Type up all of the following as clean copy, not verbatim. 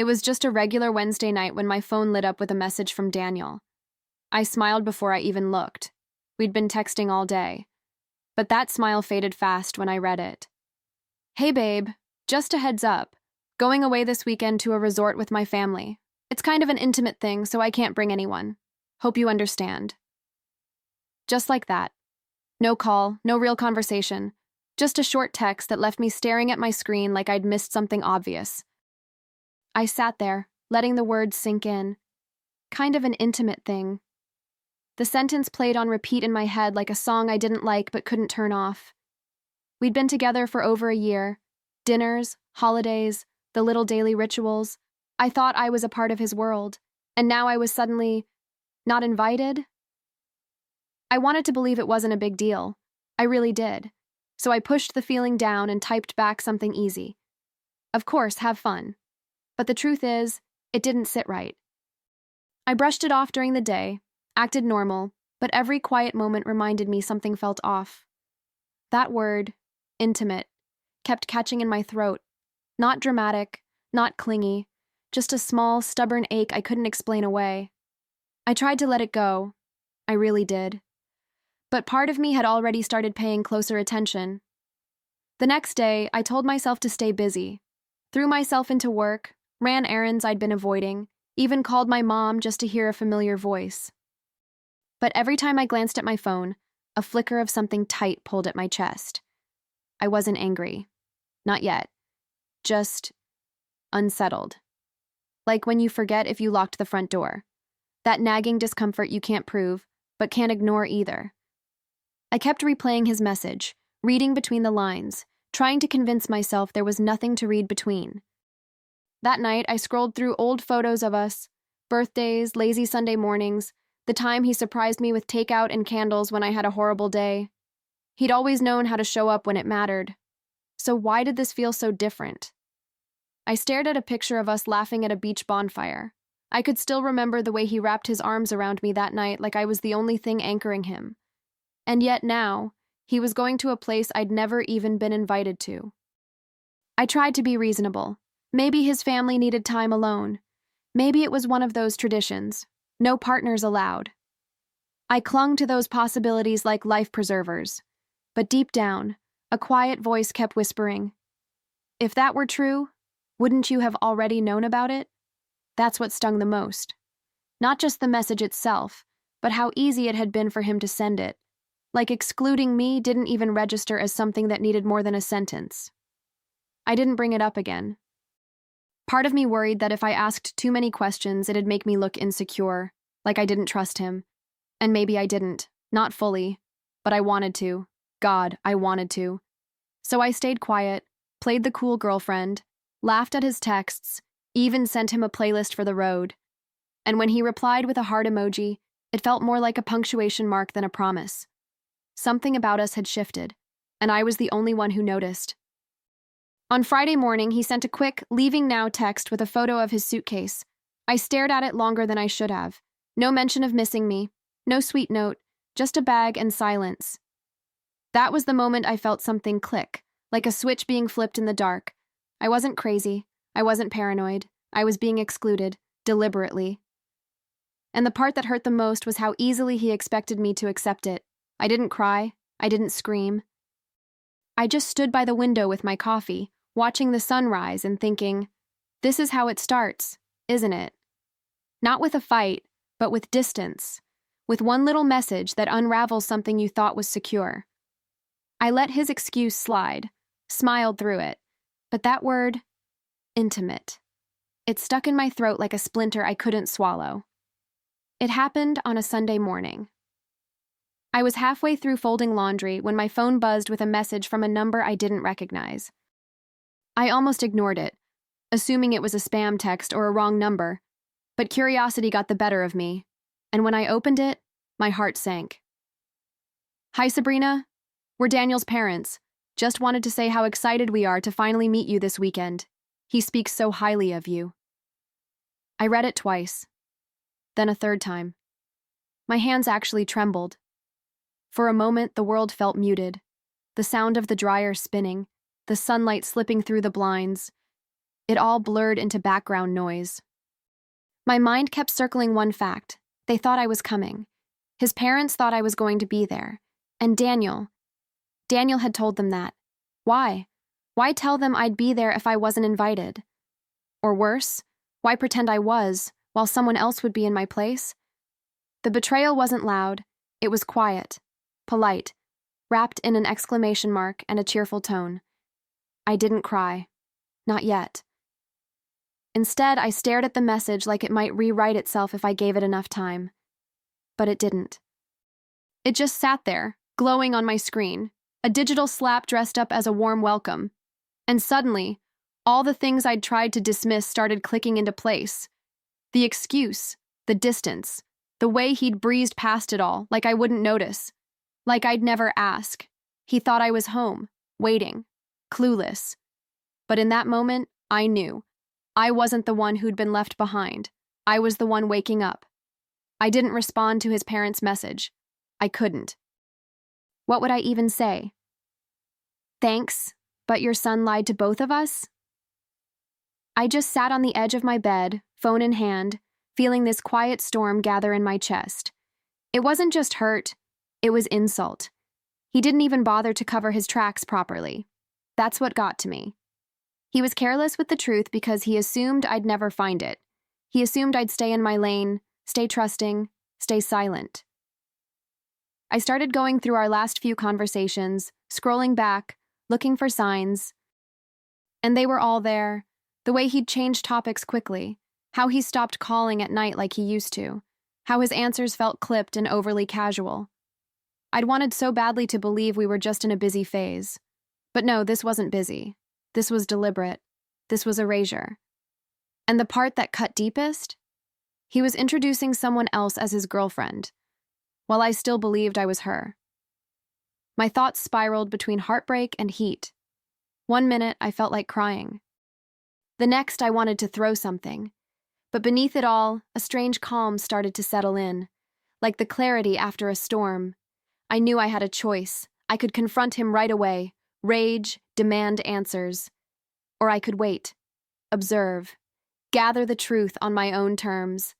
It was just a regular Wednesday night when my phone lit up with a message from Daniel. I smiled before I even looked. We'd been texting all day. But that smile faded fast when I read it. "Hey babe, just a heads up. Going away this weekend to a resort with my family. It's kind of an intimate thing, so I can't bring anyone. Hope you understand." Just like that. No call, no real conversation. Just a short text that left me staring at my screen like I'd missed something obvious. I sat there, letting the words sink in. Kind of an intimate thing. The sentence played on repeat in my head like a song I didn't like but couldn't turn off. We'd been together for over a year. Dinners, holidays, the little daily rituals. I thought I was a part of his world, and now I was suddenly not invited? I wanted to believe it wasn't a big deal. I really did. So I pushed the feeling down and typed back something easy. Of course, have fun. But the truth is, it didn't sit right. I brushed it off during the day, acted normal, but every quiet moment reminded me something felt off. That word, intimate, kept catching in my throat. Not dramatic, not clingy, just a small, stubborn ache I couldn't explain away. I tried to let it go. I really did. But part of me had already started paying closer attention. The next day, I told myself to stay busy. Threw myself into work, ran errands I'd been avoiding, even called my mom just to hear a familiar voice. But every time I glanced at my phone, a flicker of something tight pulled at my chest. I wasn't angry. Not yet. Just unsettled. Like when you forget if you locked the front door. That nagging discomfort you can't prove, but can't ignore either. I kept replaying his message, reading between the lines, trying to convince myself there was nothing to read between. That night, I scrolled through old photos of us, birthdays, lazy Sunday mornings, the time he surprised me with takeout and candles when I had a horrible day. He'd always known how to show up when it mattered. So why did this feel so different? I stared at a picture of us laughing at a beach bonfire. I could still remember the way he wrapped his arms around me that night like I was the only thing anchoring him. And yet now, he was going to a place I'd never even been invited to. I tried to be reasonable. Maybe his family needed time alone. Maybe it was one of those traditions. No partners allowed. I clung to those possibilities like life preservers. But deep down, a quiet voice kept whispering, "If that were true, wouldn't you have already known about it?" That's what stung the most. Not just the message itself, but how easy it had been for him to send it. Like excluding me didn't even register as something that needed more than a sentence. I didn't bring it up again. Part of me worried that if I asked too many questions, it'd make me look insecure, like I didn't trust him. And maybe I didn't, not fully, but I wanted to. God, I wanted to. So I stayed quiet, played the cool girlfriend, laughed at his texts, even sent him a playlist for the road. And when he replied with a heart emoji, it felt more like a punctuation mark than a promise. Something about us had shifted, and I was the only one who noticed. On Friday morning, he sent a quick, leaving now text with a photo of his suitcase. I stared at it longer than I should have. No mention of missing me, no sweet note, just a bag and silence. That was the moment I felt something click, like a switch being flipped in the dark. I wasn't crazy. I wasn't paranoid. I was being excluded, deliberately. And the part that hurt the most was how easily he expected me to accept it. I didn't cry. I didn't scream. I just stood by the window with my coffee, watching the sun rise and thinking, this is how it starts, isn't it? Not with a fight, but with distance, with one little message that unravels something you thought was secure. I let his excuse slide, smiled through it, but that word, intimate, it stuck in my throat like a splinter I couldn't swallow. It happened on a Sunday morning. I was halfway through folding laundry when my phone buzzed with a message from a number I didn't recognize. I almost ignored it, assuming it was a spam text or a wrong number, but curiosity got the better of me, and when I opened it, my heart sank. "Hi, Sabrina. We're Daniel's parents. Just wanted to say how excited we are to finally meet you this weekend. He speaks so highly of you." I read it twice, then a third time. My hands actually trembled. For a moment, the world felt muted. The sound of the dryer spinning, the sunlight slipping through the blinds. It all blurred into background noise. My mind kept circling one fact. They thought I was coming. His parents thought I was going to be there. And Daniel had told them that. Why? Why tell them I'd be there if I wasn't invited? Or worse, why pretend I was, while someone else would be in my place? The betrayal wasn't loud. It was quiet, polite, wrapped in an exclamation mark and a cheerful tone. I didn't cry. Not yet. Instead, I stared at the message like it might rewrite itself if I gave it enough time. But it didn't. It just sat there, glowing on my screen, a digital slap dressed up as a warm welcome. And suddenly, all the things I'd tried to dismiss started clicking into place. The excuse, the distance, the way he'd breezed past it all, like I wouldn't notice, like I'd never ask. He thought I was home, waiting, clueless. But in that moment, I knew. I wasn't the one who'd been left behind. I was the one waking up. I didn't respond to his parents' message. I couldn't. What would I even say? Thanks, but your son lied to both of us? I just sat on the edge of my bed, phone in hand, feeling this quiet storm gather in my chest. It wasn't just hurt, it was insult. He didn't even bother to cover his tracks properly. That's what got to me. He was careless with the truth because he assumed I'd never find it. He assumed I'd stay in my lane, stay trusting, stay silent. I started going through our last few conversations, scrolling back, looking for signs. And they were all there. The way he'd changed topics quickly, how he stopped calling at night like he used to, how his answers felt clipped and overly casual. I'd wanted so badly to believe we were just in a busy phase. But no, this wasn't busy. This was deliberate. This was erasure. And the part that cut deepest? He was introducing someone else as his girlfriend, while I still believed I was her. My thoughts spiraled between heartbreak and heat. One minute, I felt like crying. The next, I wanted to throw something. But beneath it all, a strange calm started to settle in. Like the clarity after a storm. I knew I had a choice. I could confront him right away, rage, demand answers. Or I could wait, observe, gather the truth on my own terms.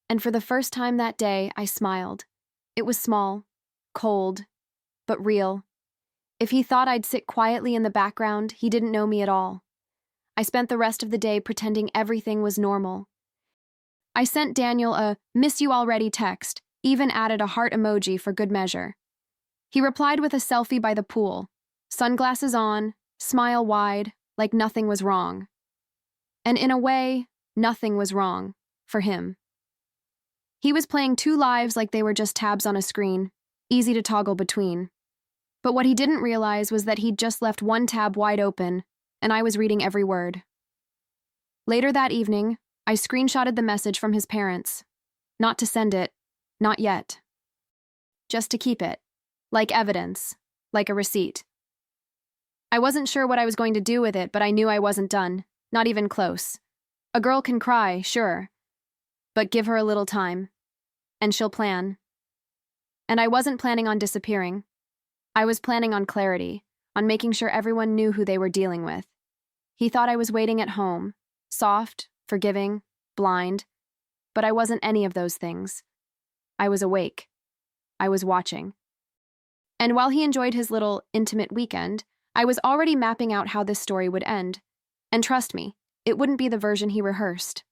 And for the first time that day, I smiled. It was small, cold, but real. If he thought I'd sit quietly in the background, he didn't know me at all. I spent the rest of the day pretending everything was normal. I sent Daniel a "miss you already" text, even added a heart emoji for good measure. He replied with a selfie by the pool, sunglasses on, smile wide, like nothing was wrong. And in a way, nothing was wrong, for him. He was playing two lives like they were just tabs on a screen, easy to toggle between. But what he didn't realize was that he'd just left one tab wide open, and I was reading every word. Later that evening, I screenshotted the message from his parents. Not to send it, not yet. Just to keep it, like evidence, like a receipt. I wasn't sure what I was going to do with it, but I knew I wasn't done, not even close. A girl can cry, sure, but give her a little time, and she'll plan. And I wasn't planning on disappearing. I was planning on clarity, on making sure everyone knew who they were dealing with. He thought I was waiting at home, soft, forgiving, blind, but I wasn't any of those things. I was awake. I was watching. And while he enjoyed his little, intimate weekend, I was already mapping out how this story would end. And trust me, it wouldn't be the version he rehearsed.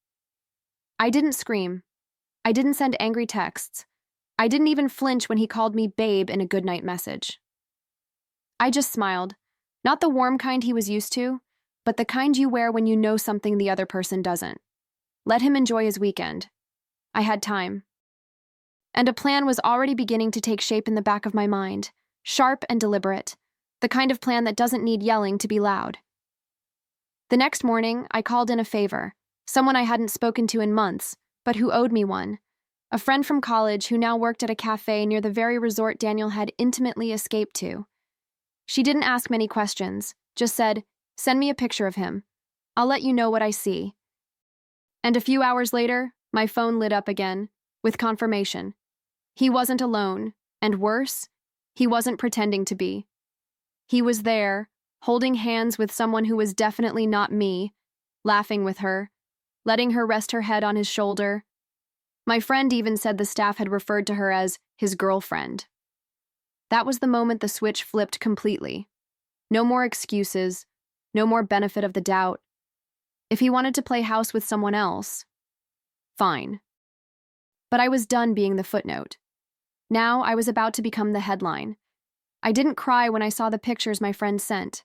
I didn't scream. I didn't send angry texts. I didn't even flinch when he called me babe in a goodnight message. I just smiled. Not the warm kind he was used to, but the kind you wear when you know something the other person doesn't. Let him enjoy his weekend. I had time. And a plan was already beginning to take shape in the back of my mind, sharp and deliberate, the kind of plan that doesn't need yelling to be loud. The next morning, I called in a favor, someone I hadn't spoken to in months, but who owed me one, a friend from college who now worked at a cafe near the very resort Daniel had intimately escaped to. She didn't ask many questions, just said, "Send me a picture of him. I'll let you know what I see." And a few hours later, my phone lit up again, with confirmation. He wasn't alone, and worse, he wasn't pretending to be. He was there, holding hands with someone who was definitely not me, laughing with her, letting her rest her head on his shoulder. My friend even said the staff had referred to her as his girlfriend. That was the moment the switch flipped completely. No more excuses, no more benefit of the doubt. If he wanted to play house with someone else, fine. But I was done being the footnote. Now I was about to become the headline. I didn't cry when I saw the pictures my friend sent.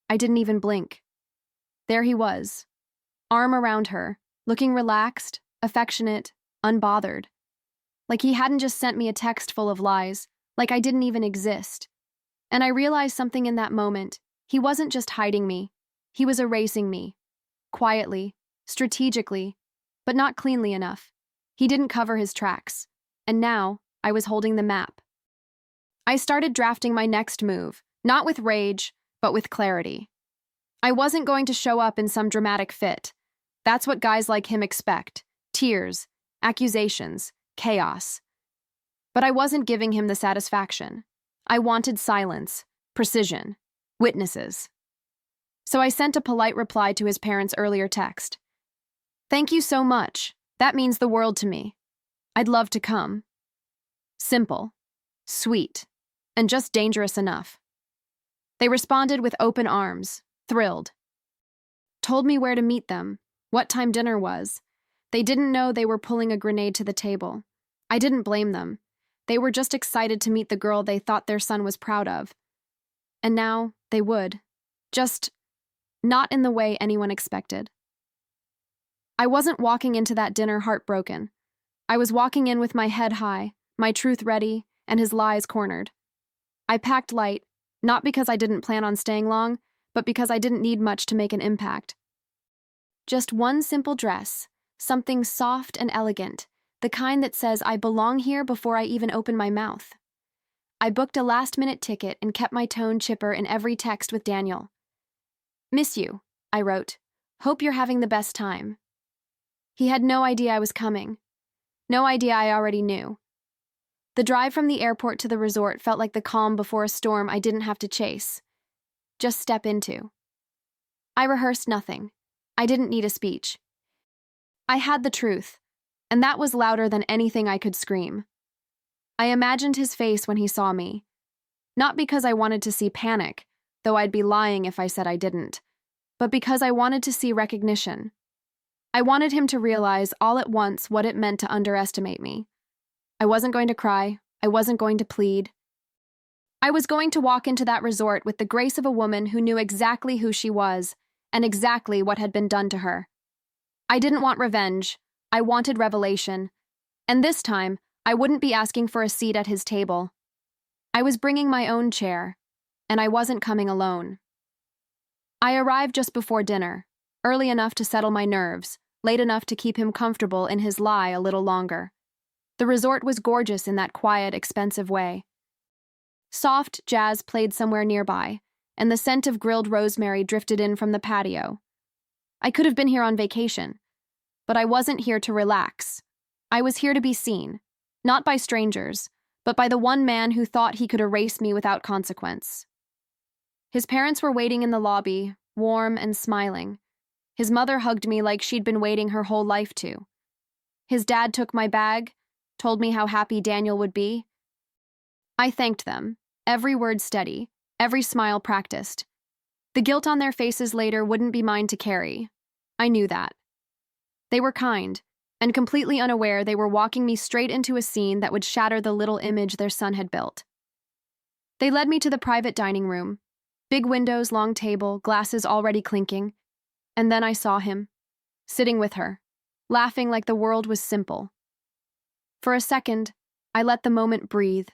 I didn't even blink. There he was, arm around her, looking relaxed, affectionate, unbothered. Like he hadn't just sent me a text full of lies, like I didn't even exist. And I realized something in that moment. He wasn't just hiding me. He was erasing me. Quietly, strategically, but not cleanly enough. He didn't cover his tracks. And now, I was holding the map. I started drafting my next move, not with rage, but with clarity. I wasn't going to show up in some dramatic fit. That's what guys like him expect. Tears, accusations, chaos. But I wasn't giving him the satisfaction. I wanted silence, precision, witnesses. So I sent a polite reply to his parents' earlier text. "Thank you so much. That means the world to me. I'd love to come." Simple, sweet, and just dangerous enough. They responded with open arms, thrilled. Told me where to meet them, what time dinner was. They didn't know they were pulling a grenade to the table. I didn't blame them. They were just excited to meet the girl they thought their son was proud of. And now they would. Just not in the way anyone expected. I wasn't walking into that dinner heartbroken. I was walking in with my head high, my truth ready, and his lies cornered. I packed light, not because I didn't plan on staying long, but because I didn't need much to make an impact. Just one simple dress, something soft and elegant, the kind that says I belong here before I even open my mouth. I booked a last-minute ticket and kept my tone chipper in every text with Daniel. "Miss you," I wrote. "Hope you're having the best time." He had no idea I was coming. No idea I already knew. The drive from the airport to the resort felt like the calm before a storm I didn't have to chase. Just step into. I rehearsed nothing. I didn't need a speech. I had the truth, and that was louder than anything I could scream. I imagined his face when he saw me. Not because I wanted to see panic, though I'd be lying if I said I didn't, but because I wanted to see recognition. I wanted him to realize all at once what it meant to underestimate me. I wasn't going to cry. I wasn't going to plead. I was going to walk into that resort with the grace of a woman who knew exactly who she was and exactly what had been done to her. I didn't want revenge. I wanted revelation. And this time, I wouldn't be asking for a seat at his table. I was bringing my own chair, and I wasn't coming alone. I arrived just before dinner, early enough to settle my nerves, late enough to keep him comfortable in his lie a little longer. The resort was gorgeous in that quiet, expensive way. Soft jazz played somewhere nearby, and the scent of grilled rosemary drifted in from the patio. I could have been here on vacation, but I wasn't here to relax. I was here to be seen, not by strangers, but by the one man who thought he could erase me without consequence. His parents were waiting in the lobby, warm and smiling. His mother hugged me like she'd been waiting her whole life to. His dad took my bag, told me how happy Daniel would be. I thanked them, every word steady, every smile practiced. The guilt on their faces later wouldn't be mine to carry. I knew that. They were kind, and completely unaware they were walking me straight into a scene that would shatter the little image their son had built. They led me to the private dining room. Big windows, long table, glasses already clinking. And then I saw him, sitting with her, laughing like the world was simple. For a second, I let the moment breathe.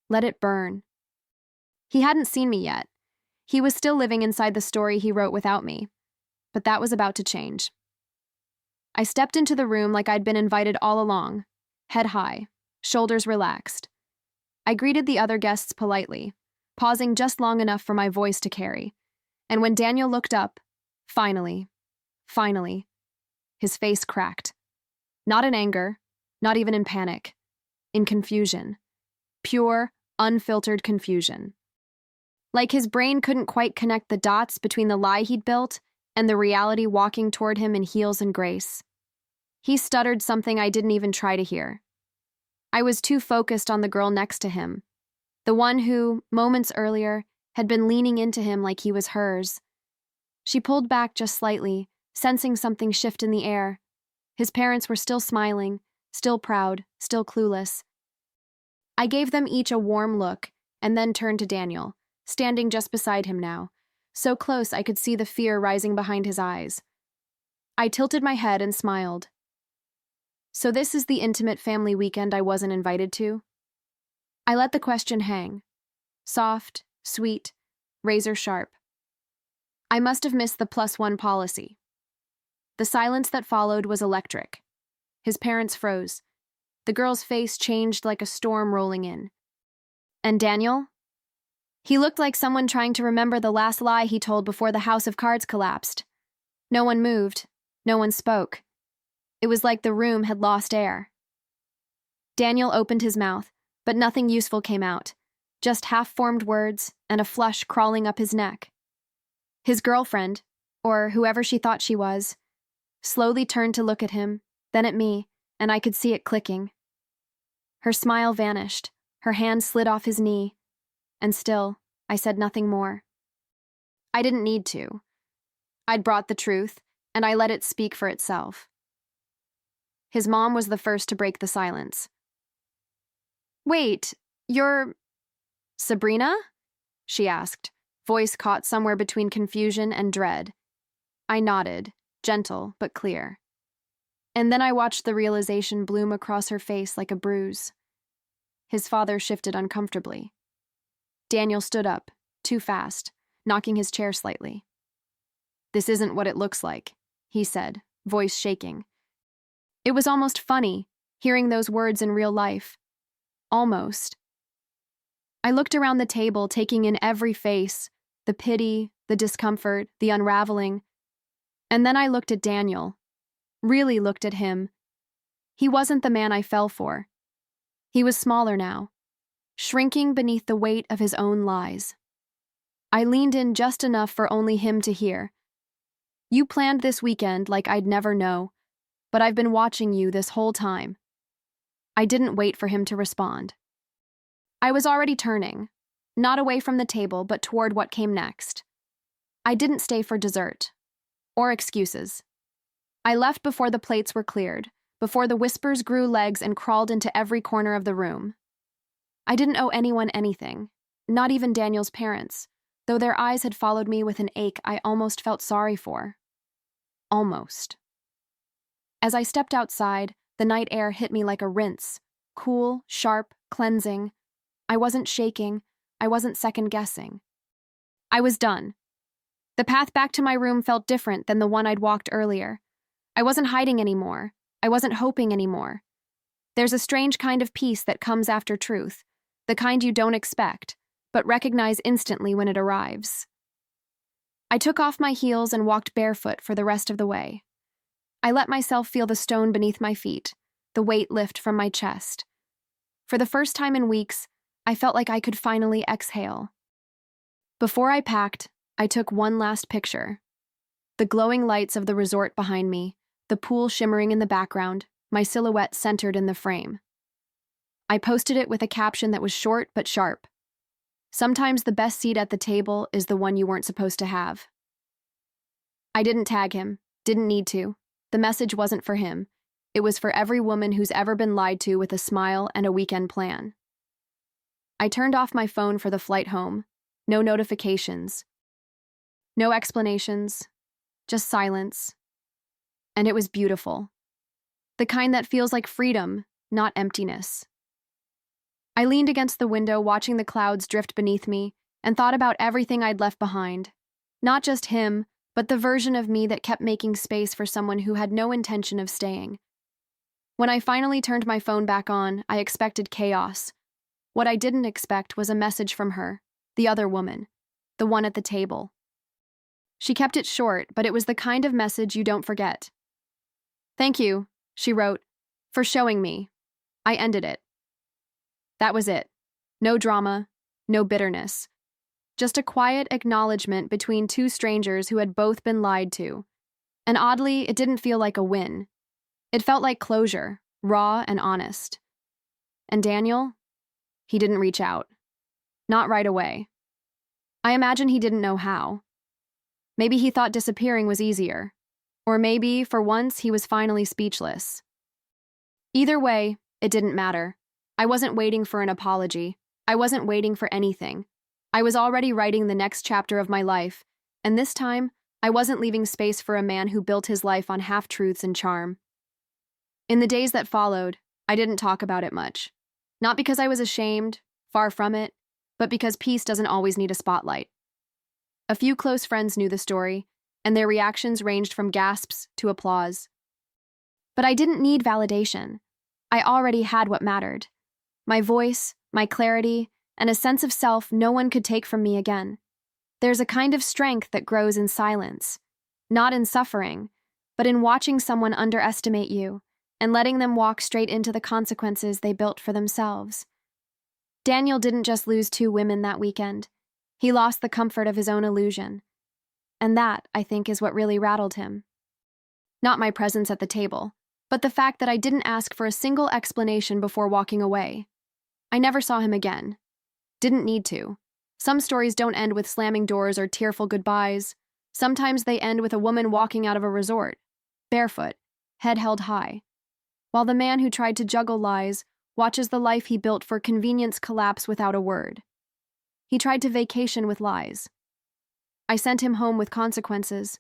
Let it burn. He hadn't seen me yet. He was still living inside the story he wrote without me. But that was about to change. I stepped into the room like I'd been invited all along, head high, shoulders relaxed. I greeted the other guests politely, pausing just long enough for my voice to carry. And when Daniel looked up, finally, his face cracked. Not in anger, not even in panic, in confusion. Pure, unfiltered confusion. Like his brain couldn't quite connect the dots between the lie he'd built and the reality walking toward him in heels and grace. He stuttered something I didn't even try to hear. I was too focused on the girl next to him, the one who, moments earlier, had been leaning into him like he was hers. She pulled back just slightly, sensing something shift in the air. His parents were still smiling, still proud, still clueless. I gave them each a warm look, and then turned to Daniel, standing just beside him now, so close I could see the fear rising behind his eyes. I tilted my head and smiled. So this is the intimate family weekend I wasn't invited to? I let the question hang. Soft, sweet, razor sharp. I must have missed the +1 policy. The silence that followed was electric. His parents froze. The girl's face changed like a storm rolling in. And Daniel? He looked like someone trying to remember the last lie he told before the house of cards collapsed. No one moved. No one spoke. It was like the room had lost air. Daniel opened his mouth, but nothing useful came out, just half-formed words and a flush crawling up his neck. His girlfriend, or whoever she thought she was, slowly turned to look at him, then at me, and I could see it clicking. Her smile vanished, her hand slid off his knee, and still, I said nothing more. I didn't need to. I'd brought the truth, and I let it speak for itself. His mom was the first to break the silence. "Wait, you're Sabrina?" she asked, voice caught somewhere between confusion and dread. I nodded, gentle but clear. And then I watched the realization bloom across her face like a bruise. His father shifted uncomfortably. Daniel stood up, too fast, knocking his chair slightly. "This isn't what it looks like," he said, voice shaking. It was almost funny, hearing those words in real life. Almost. I looked around the table, taking in every face, the pity, the discomfort, the unraveling. And then I looked at Daniel. Really looked at him. He wasn't the man I fell for. He was smaller now, shrinking beneath the weight of his own lies. I leaned in just enough for only him to hear. "You planned this weekend like I'd never know, but I've been watching you this whole time." I didn't wait for him to respond. I was already turning, not away from the table, but toward what came next. I didn't stay for dessert, or excuses. I left before the plates were cleared, before the whispers grew legs and crawled into every corner of the room. I didn't owe anyone anything, not even Daniel's parents, though their eyes had followed me with an ache I almost felt sorry for. Almost. As I stepped outside, the night air hit me like a rinse, cool, sharp, cleansing. I wasn't shaking, I wasn't second-guessing. I was done. The path back to my room felt different than the one I'd walked earlier. I wasn't hiding anymore. I wasn't hoping anymore. There's a strange kind of peace that comes after truth, the kind you don't expect, but recognize instantly when it arrives. I took off my heels and walked barefoot for the rest of the way. I let myself feel the stone beneath my feet, the weight lift from my chest. For the first time in weeks, I felt like I could finally exhale. Before I packed, I took one last picture. The glowing lights of the resort behind me, the pool shimmering in the background, my silhouette centered in the frame. I posted it with a caption that was short but sharp. "Sometimes the best seat at the table is the one you weren't supposed to have." I didn't tag him, didn't need to. The message wasn't for him. It was for every woman who's ever been lied to with a smile and a weekend plan. I turned off my phone for the flight home. No notifications. No explanations. Just silence. And it was beautiful. The kind that feels like freedom, not emptiness. I leaned against the window, watching the clouds drift beneath me, and thought about everything I'd left behind. Not just him, but the version of me that kept making space for someone who had no intention of staying. When I finally turned my phone back on, I expected chaos. What I didn't expect was a message from her, the other woman, the one at the table. She kept it short, but it was the kind of message you don't forget. "Thank you," she wrote, "for showing me." I ended it. That was it. No drama, no bitterness. Just a quiet acknowledgement between two strangers who had both been lied to. And oddly, it didn't feel like a win. It felt like closure, raw and honest. And Daniel? He didn't reach out. Not right away. I imagine he didn't know how. Maybe he thought disappearing was easier. Or maybe, for once, he was finally speechless. Either way, it didn't matter. I wasn't waiting for an apology. I wasn't waiting for anything. I was already writing the next chapter of my life, and this time, I wasn't leaving space for a man who built his life on half-truths and charm. In the days that followed, I didn't talk about it much. Not because I was ashamed, far from it, but because peace doesn't always need a spotlight. A few close friends knew the story, and their reactions ranged from gasps to applause. But I didn't need validation. I already had what mattered. My voice, my clarity, and a sense of self no one could take from me again. There's a kind of strength that grows in silence, not in suffering, but in watching someone underestimate you and letting them walk straight into the consequences they built for themselves. Daniel didn't just lose 2 women that weekend. He lost the comfort of his own illusion. And that, I think, is what really rattled him. Not my presence at the table, but the fact that I didn't ask for a single explanation before walking away. I never saw him again. Didn't need to. Some stories don't end with slamming doors or tearful goodbyes. Sometimes they end with a woman walking out of a resort, barefoot, head held high, while the man who tried to juggle lies watches the life he built for convenience collapse without a word. He tried to vacation with lies. I sent him home with consequences,